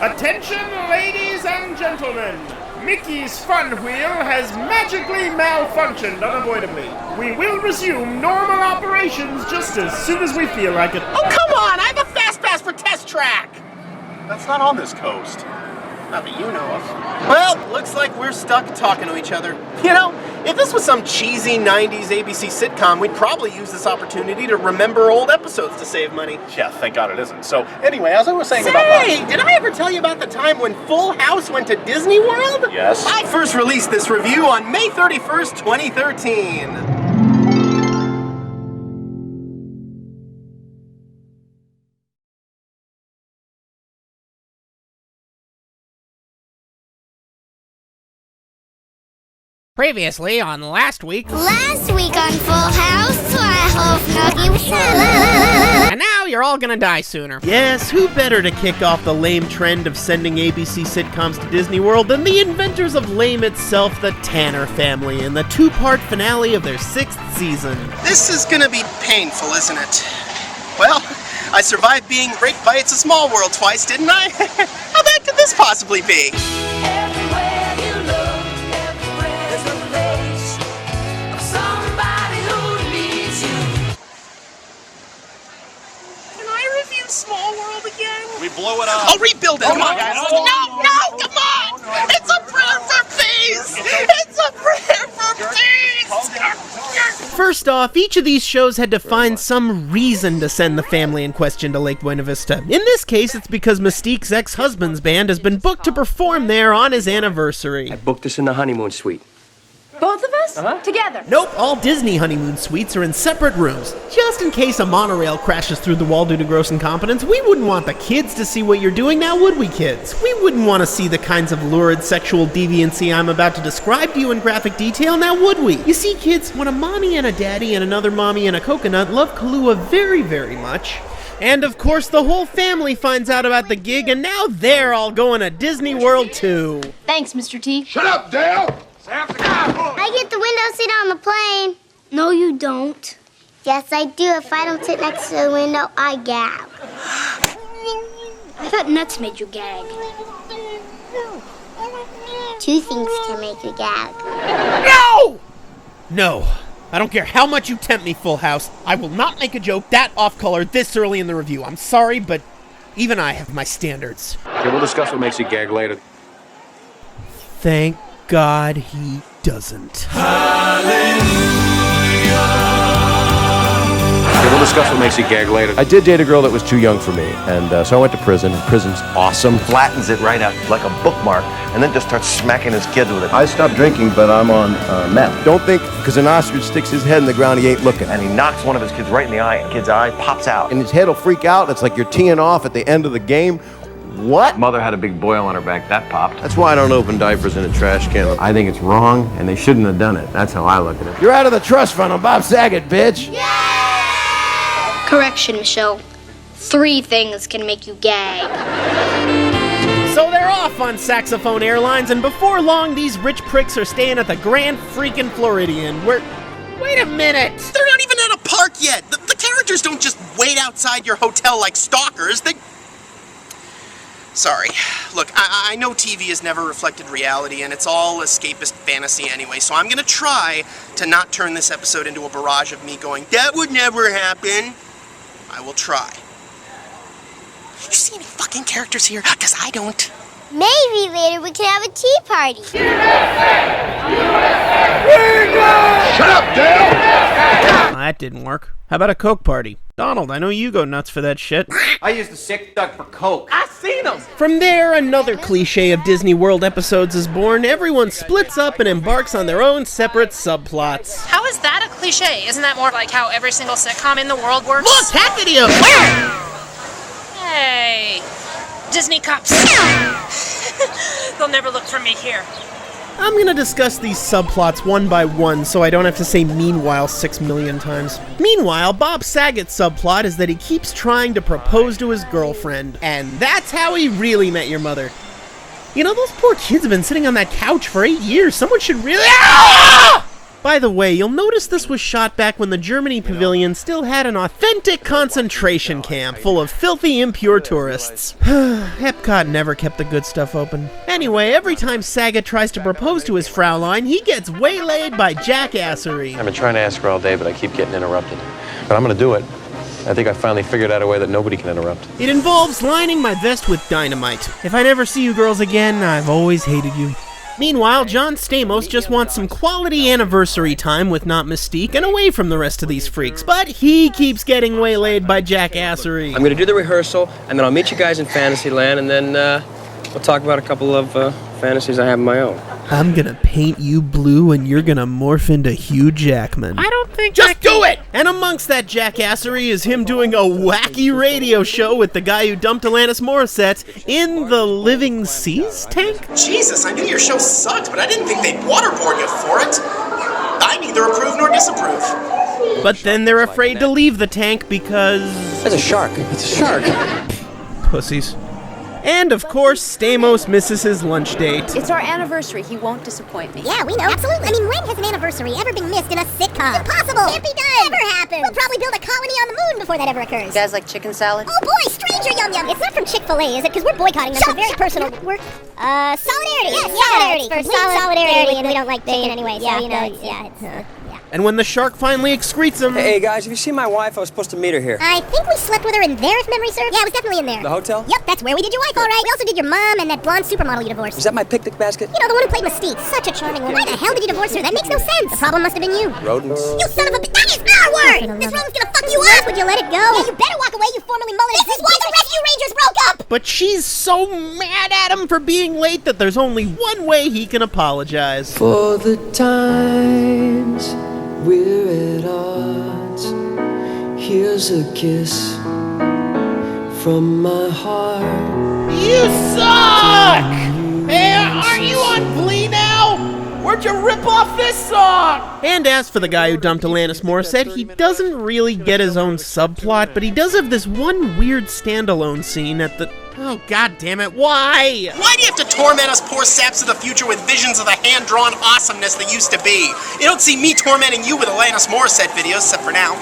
Attention, ladies and gentlemen. Mickey's Fun Wheel has magically malfunctioned unavoidably. We will resume normal operations just as soon as we feel like it. Oh, come on! I have a fast pass for Test Track! That's not on this coast. Not that you know of. Well, looks like we're stuck talking to each other. You know, if this was some cheesy 90s ABC sitcom, we'd probably use this opportunity to remember old episodes to save money. Yeah, thank God it isn't. So, anyway, as I was saying Hey, did I ever tell you about the time when Full House went to Disney World? Yes. I first released this review on May 31st, 2013. Previously on last week on Full House, I hope Nuggy. And now you're all gonna die sooner. Yes, who better to kick off the lame trend of sending ABC sitcoms to Disney World than the inventors of lame itself, the Tanner family, in the two-part finale of their 6th season. This is gonna be painful, isn't it? Well, I survived being raped by It's a Small World twice, didn't I? How bad could this possibly be? Small World again? We blow it up. I'll rebuild it. Come on, guys. No, come on. It's a prayer for peace. It's a prayer for peace. First off, each of these shows had to find some reason to send the family in question to Lake Buena Vista. In this case, it's because Mystique's ex-husband's band has been booked to perform there on his anniversary. I booked us in the honeymoon suite. Both of us? Together? Nope, all Disney honeymoon suites are in separate rooms. Just in case a monorail crashes through the wall due to gross incompetence, we wouldn't want the kids to see what you're doing now, would we, kids? We wouldn't want to see the kinds of lurid sexual deviancy I'm about to describe to you in graphic detail, now would we? You see, kids, when a mommy and a daddy and another mommy and a coconut love Kahlua very, very much, and of course the whole family finds out about the gig, and now they're all going to Disney World too. Thanks, Mr. T. Shut up, Dale! I get the window seat on the plane. No, you don't. Yes, I do. If I don't sit next to the window, I gag. I thought nuts made you gag. Two things can make you gag. No! No. I don't care how much you tempt me, Full House. I will not make a joke that off-color this early in the review. I'm sorry, but even I have my standards. Okay, we'll discuss what makes you gag later. Thank God he doesn't. Okay, we'll discuss what makes you gag later. I did date a girl that was too young for me, and so I went to prison. Prison's awesome. Flattens it right out like a bookmark, and then just starts smacking his kids with it. I stopped drinking, but I'm on meth. Don't think because an ostrich sticks his head in the ground, he ain't looking. And he knocks one of his kids right in the eye, and the kid's eye pops out. And his head will freak out. It's like you're teeing off at the end of the game. What? Mother had a big boil on her back. That popped. That's why I don't open diapers in a trash can. I think it's wrong, and they shouldn't have done it. That's how I look at it. You're out of the trust fund. I'm Bob Saget, bitch. Correction, Michelle. 3 things can make you gag. So they're off on Saxophone Airlines, and before long, these rich pricks are staying at the Grand Freakin' Floridian, where... Wait a minute! They're not even at a park yet. The characters don't just wait outside your hotel like stalkers. Sorry. Look, I know TV has never reflected reality, and it's all escapist fantasy anyway, so I'm gonna try to not turn this episode into a barrage of me going, that would never happen. I will try. You see any fucking characters here? Because I don't. Maybe later we can have a tea party. Shut up, Dale! That didn't work. How about a Coke party? Donald, I know you go nuts for that shit. I used the sick duck for Coke. I seen them! From there, another cliche of Disney World episodes is born. Everyone splits up and embarks on their own separate subplots. How is that a cliche? Isn't that more like how every single sitcom in the world works? Look, cat video! Hey, Disney cops. They'll never look for me here. I'm gonna discuss these subplots one by one so I don't have to say meanwhile 6 million times. Meanwhile, Bob Saget's subplot is that he keeps trying to propose to his girlfriend, and that's how he really met your mother. You know, those poor kids have been sitting on that couch for 8 years. Someone should really... By the way, you'll notice this was shot back when the Germany Pavilion still had an authentic concentration camp full of filthy, impure tourists. Epcot never kept the good stuff open. Anyway, every time Saget tries to propose to his Fraulein, he gets waylaid by jackassery. I've been trying to ask her all day, but I keep getting interrupted. But I'm gonna do it. I think I finally figured out a way that nobody can interrupt. It involves lining my vest with dynamite. If I never see you girls again, I've always hated you. Meanwhile, John Stamos just wants some quality anniversary time with Not Mystique and away from the rest of these freaks, but he keeps getting waylaid by jackassery. I'm gonna do the rehearsal, and then I'll meet you guys in Fantasyland, and then we'll talk about a couple of fantasies I have of my own. I'm gonna paint you blue and you're gonna morph into Hugh Jackman. I don't think Just do it! And amongst that jackassery is him doing a wacky radio show with the guy who dumped Alanis Morissette in the Living Seas tank? Jesus, I knew your show sucked, but I didn't think they'd waterboard you for it. I neither approve nor disapprove. But then they're afraid to leave the tank because... There's a shark. It's a shark. pussies. And, of course, Stamos misses his lunch date. It's our anniversary. He won't disappoint me. Yeah, we know. Absolutely. I mean, when has an anniversary ever been missed in a sitcom? Impossible. Can't be done. Never happen. We'll probably build a colony on the moon before that ever occurs. You guys like chicken salad? Oh, boy, stranger yum yum. It's not from Chick-fil-A, is it? Because we're boycotting them for very personal work. Solidarity. Yes, solidarity. For solidarity, and we don't like chicken anyway, so, you know, it's. And when the shark finally excretes him... Hey, guys, have you seen my wife? I was supposed to meet her here. I think we slept with her in there, if memory serves. Yeah, it was definitely in there. The hotel? Yep, that's where we did your wife, all right. We also did your mom and that blonde supermodel you divorced. Is that my picnic basket? You know, the one who played Mystique. Such a charming woman. Why the hell did you divorce her? That makes no sense. The problem must have been you. Rodents? You son of a bitch. That is our word! This room's gonna fuck you up! Would you let it go? Yeah, you better walk away, you formerly mulleted. This is why the Rescue Rangers broke up! But she's so mad at him for being late that there's only one way he can apologize. For the times we're at odds, here's a kiss from my heart. You suck! Hey, aren't you on Glee now? Where'd you rip off this song? And as for the guy who dumped Alanis Morissette, he doesn't really get his own subplot, but he does have this one weird standalone scene at the... Oh, god damn it, why? Why do you have to torment us poor saps of the future with visions of the hand-drawn awesomeness that used to be? You don't see me tormenting you with Alanis Morissette videos, except for now.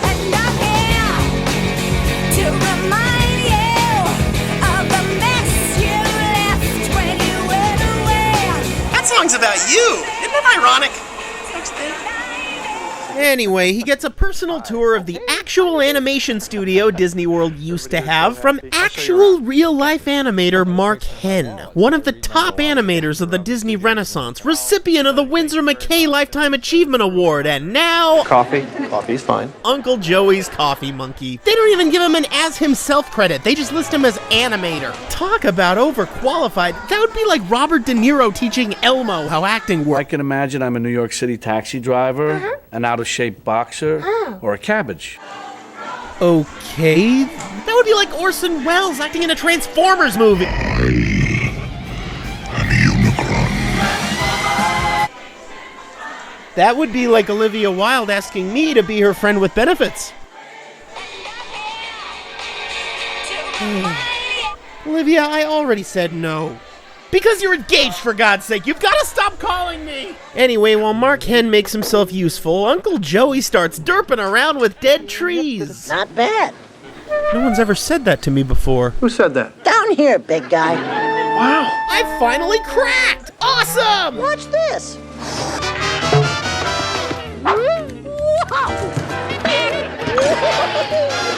That song's about you. Isn't it ironic? Anyway, he gets a personal tour of the actual animation studio Disney World used to have from actual real-life animator Mark Henn, one of the top animators of the Disney Renaissance, recipient of the Winsor McKay Lifetime Achievement Award, and now... Coffee. Coffee's fine. Uncle Joey's Coffee Monkey. They don't even give him an as himself credit, they just list him as animator. Talk about overqualified. That would be like Robert De Niro teaching Elmo how acting works. I can imagine I'm a New York City taxi driver, an out-of-shape boxer, or a cabbage. Okay, that would be like Orson Welles acting in a Transformers movie. That would be like Olivia Wilde asking me to be her friend with benefits. Olivia, I already said no. Because you're engaged, for God's sake. You've got to stop calling me. Anyway, while Mark Henn makes himself useful, Uncle Joey starts derping around with dead trees. Not bad. No one's ever said that to me before. Who said that? Down here, big guy. Wow, I finally cracked! Awesome! Watch this.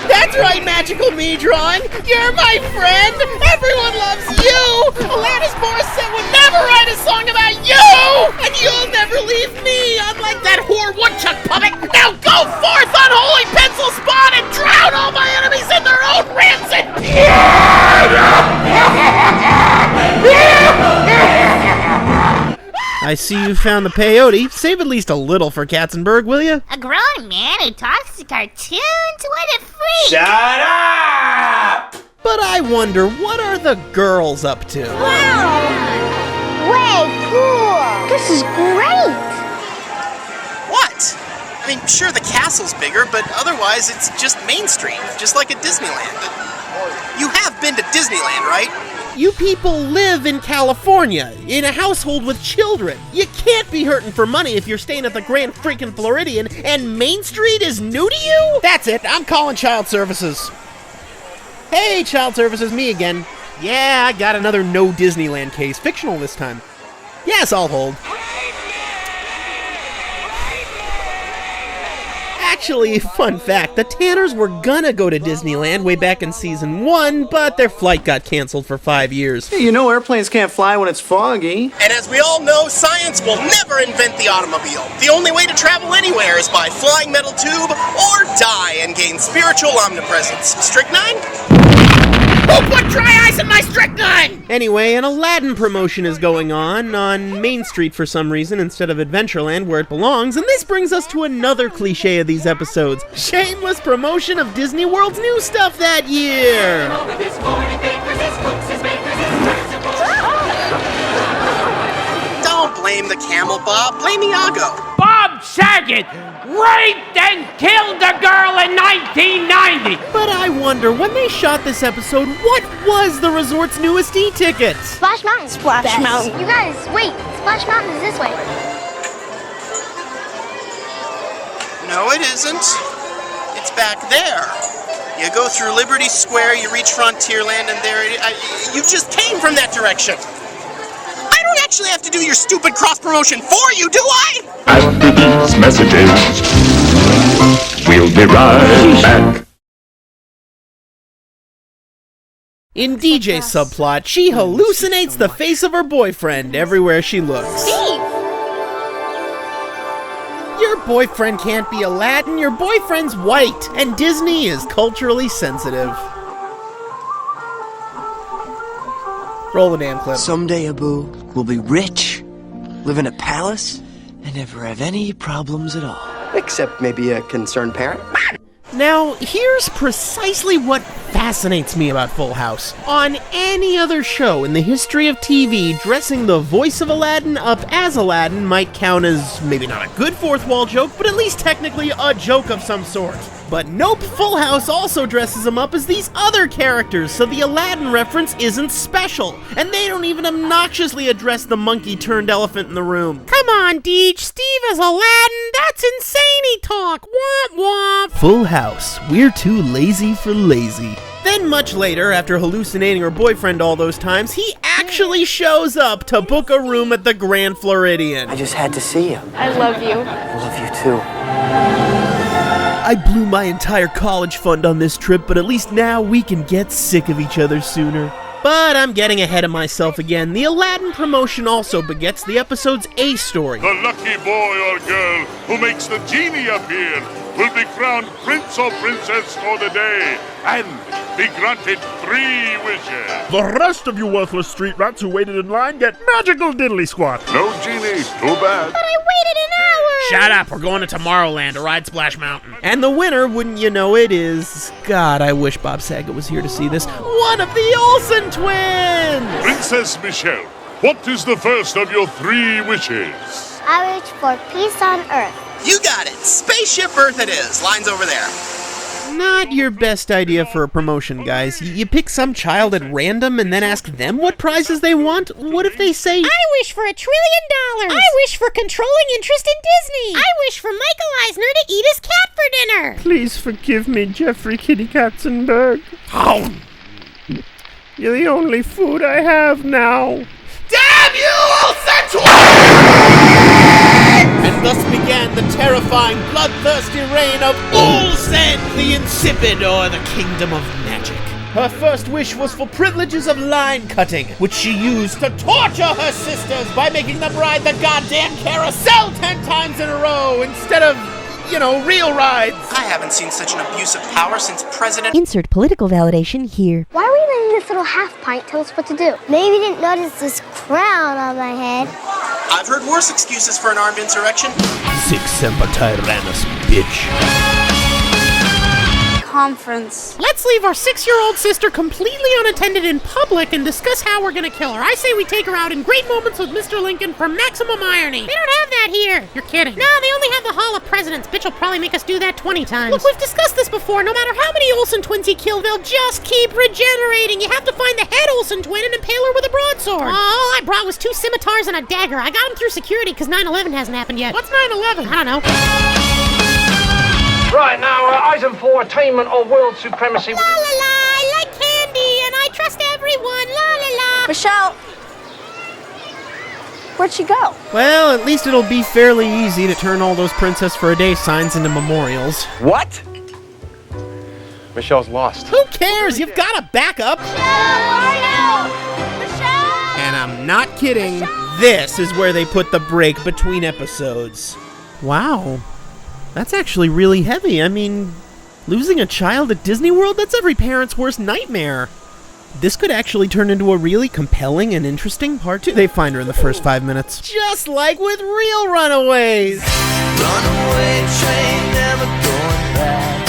That's right, Magical Me Drawing! You're my friend! Everyone loves you! Alanis Morissette would never write a song about you! And you'll never leave me, unlike that whore woodchuck puppet! Now go forth, unholy pencil spawn, and drown all my enemies in their own rancid I see you found the peyote. Save at least a little for Katzenberg, will you? A grown man who talks to cartoons? What a freak! Shut up! But I wonder, what are the girls up to? Wow! Way cool! This is great! What? I mean, sure, the castle's bigger, but otherwise it's just Main Street, just like at Disneyland. You have been to Disneyland, right? You people live in California, in a household with children. You can't be hurting for money if you're staying at the Grand freaking Floridian and Main Street is new to you? That's it, I'm calling Child Services. Hey, Child Services, me again. Yeah, I got another no Disneyland case, fictional this time. Yes, I'll hold. Actually, fun fact, the Tanners were gonna go to Disneyland way back in season 1, but their flight got canceled for 5 years. Hey, you know airplanes can't fly when it's foggy. And as we all know, science will never invent the automobile. The only way to travel anywhere is by flying metal tube or die and gain spiritual omnipresence. Strychnine? Who put dry ice in my strychnine? Anyway, an Aladdin promotion is going on Main Street for some reason instead of Adventureland where it belongs, and this brings us to another cliche of these episodes. Shameless promotion of Disney World's new stuff that year! Don't blame the camel, Bob. Blame Iago. Bob Saget raped and killed a girl in 1990! But I wonder, when they shot this episode, what was the resort's newest e-ticket? Splash Mountain. Splash Mountain. You guys, wait. Splash Mountain is this way. No, it isn't. It's back there. You go through Liberty Square, you reach Frontierland, and there you just came from that direction. I don't actually have to do your stupid cross-promotion for you, do I? After these messages, we'll be right back. In DJ's subplot, she hallucinates the face of her boyfriend everywhere she looks. Steve! Your boyfriend can't be Aladdin, your boyfriend's white, and Disney is culturally sensitive. Roll the damn clip. Someday, Abu, we'll be rich, live in a palace, and never have any problems at all. Except maybe a concerned parent. Now, here's precisely what fascinates me about Full House. On any other show in the history of TV, dressing the voice of Aladdin up as Aladdin might count as maybe not a good fourth wall joke, but at least technically a joke of some sort. But nope, Full House also dresses him up as these other characters, so the Aladdin reference isn't special. And they don't even obnoxiously address the monkey-turned-elephant in the room. Come on, Deej, Steve is Aladdin. That's insane-y talk. Womp womp. Full House, we're too lazy for lazy. Then much later, after hallucinating her boyfriend all those times, he actually shows up to book a room at the Grand Floridian. I just had to see you. I love you. I love you too. I blew my entire college fund on this trip, but at least now we can get sick of each other sooner. But I'm getting ahead of myself again. The Aladdin promotion also begets the episode's A story. The lucky boy or girl who makes the genie appear will be crowned prince or princess for the day and be granted 3 wishes. The rest of you worthless street rats who waited in line get magical diddly squat. No genie, too bad. But I waited an hour! Shut up, we're going to Tomorrowland to ride Splash Mountain. And the winner, wouldn't you know it, is... God, I wish Bob Saget was here to see this. One of the Olsen twins! Princess Michelle, what is the first of your 3 wishes? I wish for peace on Earth. You got it. Spaceship Earth it is. Line's over there. Not your best idea for a promotion, guys. You pick some child at random and then ask them what prizes they want? What if they say... I wish for $1 trillion! I wish for controlling interest in Disney! I wish for Michael Eisner to eat his cat for dinner! Please forgive me, Jeffrey Kitty Katzenberg. You're the only food I have now. Damn you, Olsen twins! And thus began the terrifying, bloodthirsty reign of Olsen, the Insipid, or the Kingdom of Magic. Her first wish was for privileges of line cutting, which she used to torture her sisters by making them ride the goddamn carousel 10 times in a row instead of, real rides. I haven't seen such an abuse of power since President... Insert political validation here. Why are we letting this little half-pint tell us what to do? Maybe you didn't notice this crown on my head. I've heard worse excuses for an armed insurrection. Sic semper tyrannis, bitch. conference. Let's leave our 6-year-old sister completely unattended in public and discuss how we're gonna kill her. I say we take her out in Great Moments with Mr. Lincoln for maximum irony. They don't have that here. You're kidding. No, they only have the Hall of Presidents. Bitch will probably make us do that 20 times. Look, we've discussed this before. No matter how many Olsen twins he killed, they'll just keep regenerating. You have to find the head Olsen twin and impale her with a broadsword. All I brought was 2 scimitars and a dagger. I got him through security because 9/11 hasn't happened yet. What's 9/11? I don't know. Right, now, item 4, attainment of world supremacy. La la la, I like candy and I trust everyone. La la la. Michelle, where'd she go? Well, at least it'll be fairly easy to turn all those Princess for a Day signs into memorials. What? Michelle's lost. Who cares? You've got a backup. And I'm not kidding. This is where they put the break between episodes. Wow. That's actually really heavy. I mean, losing a child at Disney World, that's every parent's worst nightmare. This could actually turn into a really compelling and interesting part 2. They find her in the first 5 minutes. Just like with real runaways. Runaway train never going back.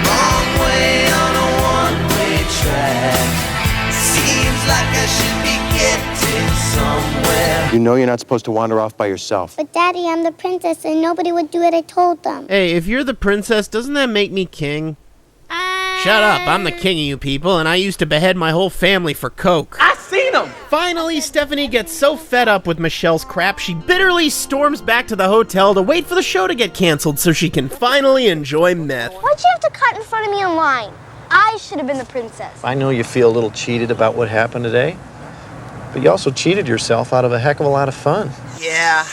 Wrong way on a one-way track. Seems like I should be getting somewhere. You know you're not supposed to wander off by yourself. But Daddy, I'm the princess and nobody would do what I told them. Hey, if you're the princess, doesn't that make me king? Shut up, I'm the king of you people, and I used to behead my whole family for coke. I seen him! Finally, Stephanie gets so fed up with Michelle's crap, she bitterly storms back to the hotel to wait for the show to get canceled so she can finally enjoy meth. Why'd you have to cut in front of me in line? I should have been the princess. I know you feel a little cheated about what happened today, but you also cheated yourself out of a heck of a lot of fun. Yeah,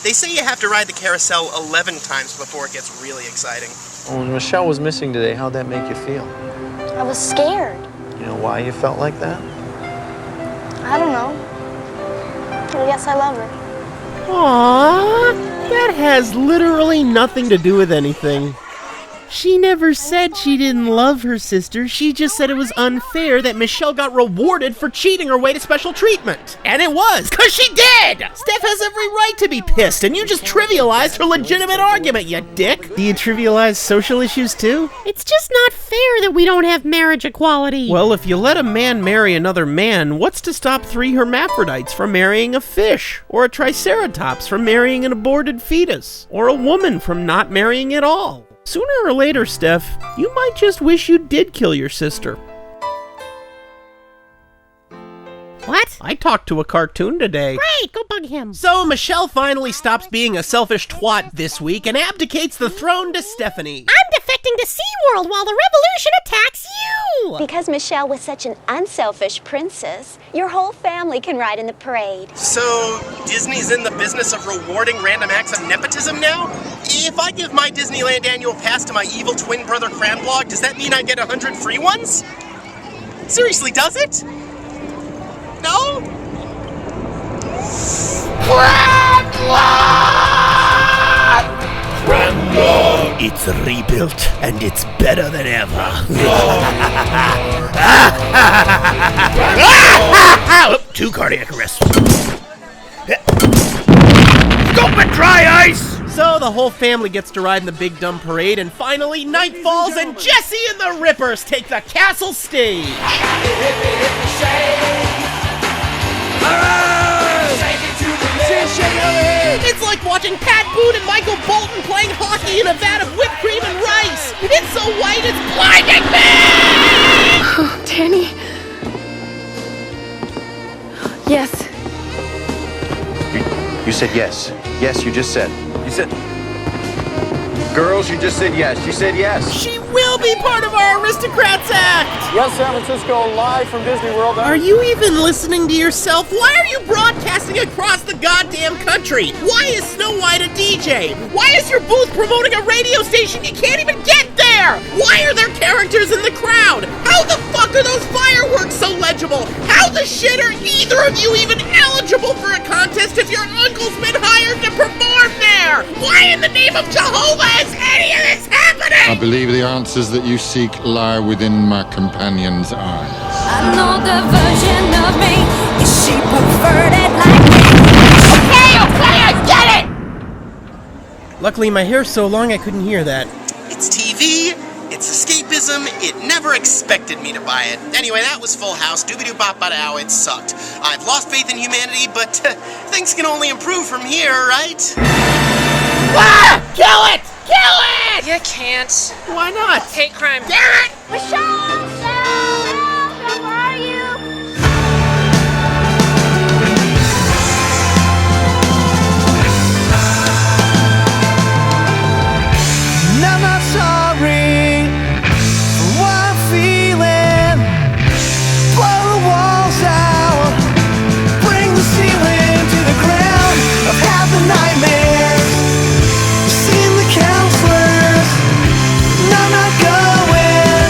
they say you have to ride the carousel 11 times before it gets really exciting. Oh, when Michelle was missing today, how'd that make you feel? I was scared. You know why you felt like that? I don't know. I guess I love her. Aww, that has literally nothing to do with anything. She never said she didn't love her sister. She just said it was unfair that Michelle got rewarded for cheating her way to special treatment. And it was, 'cause she did! Steph has every right to be pissed, and you just trivialized her legitimate argument, you dick. Do you trivialize social issues too? It's just not fair that we don't have marriage equality. Well, if you let a man marry another man, what's to stop 3 hermaphrodites from marrying a fish? Or a triceratops from marrying an aborted fetus? Or a woman from not marrying at all? Sooner or later, Steph, you might just wish you did kill your sister. What? I talked to a cartoon today. Great, go bug him. So Michelle finally stops being a selfish twat this week and abdicates the throne to Stephanie. I'm defecting to SeaWorld while the revolution attacks you! Because Michelle was such an unselfish princess, your whole family can ride in the parade. So, Disney's in the business of rewarding random acts of nepotism now? If I give my Disneyland annual pass to my evil twin brother Cranblog, does that mean I get 100 free ones? Seriously, does it? No? Cranblog! It's rebuilt and it's better than ever. Oh, 2 cardiac arrests. Stupid dry ice! So the whole family gets to ride in the big dumb parade, and finally night falls and Jessie and the Rippers take the castle stage. It's like watching Pat Boone and Michael Bolton playing hockey in a vat of whipped cream and rice. It's so white it's blinding me! Oh, Danny. Yes. You said yes. Yes, you just said. You said... Girls, you just said yes. You said yes. She will be part of our Aristocrats Act! Yes, San Francisco, live from Disney World. Are you even listening to yourself? Why are you broadcasting across the goddamn country? Why is Snow White a DJ? Why is your booth promoting a radio station you can't even get there? Why are there characters in the crowd? How the fuck are those fireworks so legible? How the shit are either of you even eligible for a contest if your uncle's been hired to perform there? Why in the name of Jehovah is any of this happening? I believe the answers that you seek lie within my companion's eyes. I know the version of me. Is she perverted like me? Okay, I get it! Luckily, my hair's so long I couldn't hear that. It's TV, it's wants escapism, it never expected me to buy it. Anyway, that was Full House. Doobie-doo-bop-ba-dow, it sucked. I've lost faith in humanity, but things can only improve from here, right? Ah! Kill it! Kill it! You can't. Why not? Hate crime. Damn it! Michelle! Where are you? And I'm not sorry for what I'm feeling. Blow the walls out, bring the ceiling to the ground. I've had the nightmares, seen the counselors, and I'm not going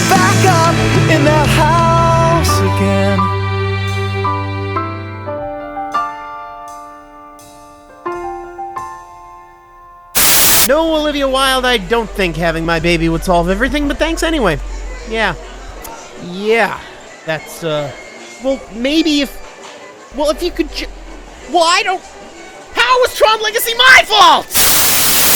back up in that house again. No, Olivia Wilde, I don't think having my baby would solve everything, but thanks anyway. Yeah, that's, well, maybe if you could well, I don't... How was Tron Legacy my fault?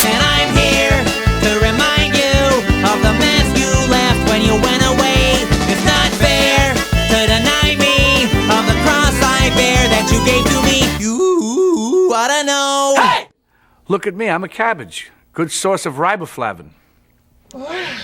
And I'm here to remind you of the mess you left when you went away. It's not fair to deny me of the cross I bear that you gave to me. You ought to know. Hey! Look at me, I'm a cabbage. Good source of riboflavin. Wow.